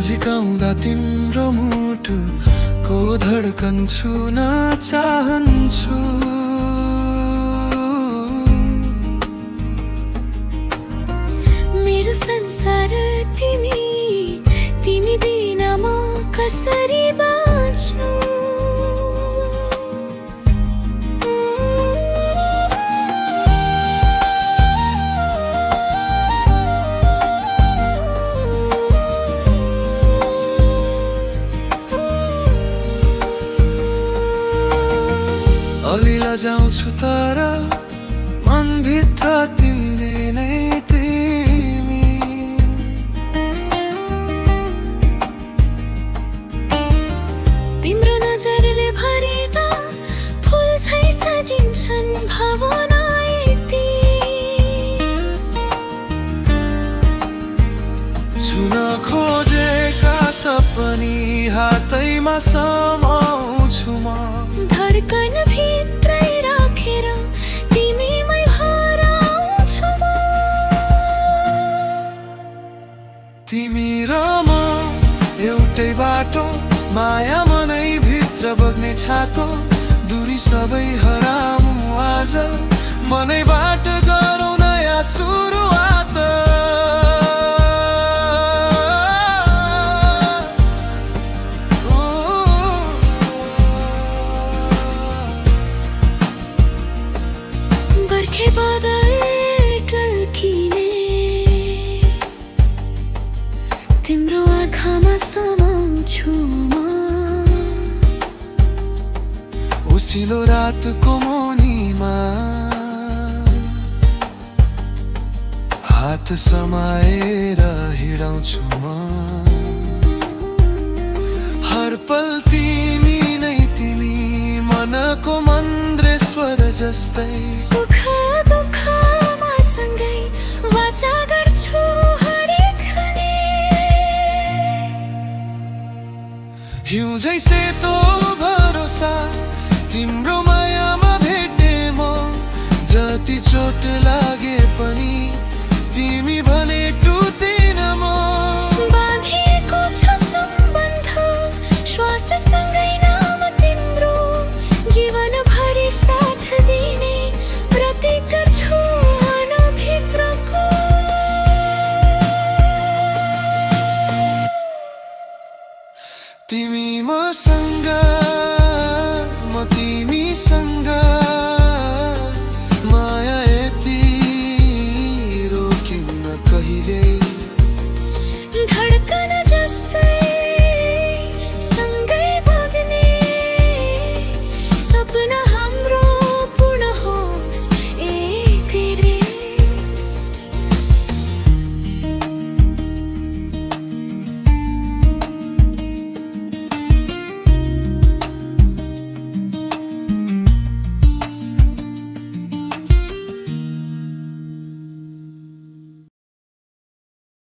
नजिकाउँदा तिम्रो मुटुको धड्कन छुन चाहन्छु। मेरो संसार तिमी, तिमी बिना म कसरी बाँच्छु। अलि लजाउँछु तर मनभित्र तिमीले नै तिमी। तिम्रो नजरले भरिदा फुल झै सजिन्छन् भावना यति। छुन खोजेका सपनी हातैमा समाउँछु म। धड्कन भित्रै राखेर तिमीमै हराउँछु म। तिमी र म एउटै बाटो, माया मनै भित्र बग्ने छातो। दूरी सबै हराउँ आज, मनैबाट गरौँ नयाँ सुरुवात। बर्खे बादल टल्किने तिम्रो आँखामा समाउँछु म। उसिलो रातको मौनीमा हात समाएर हिँडाउँछु म। हर पल तिमी नै तिमी, मनको मन्द्रेश्वर जस्तै। सुख दुःखमा सँगै वाचा गर्छु हरेक क्षण। हिउँ जैसे तो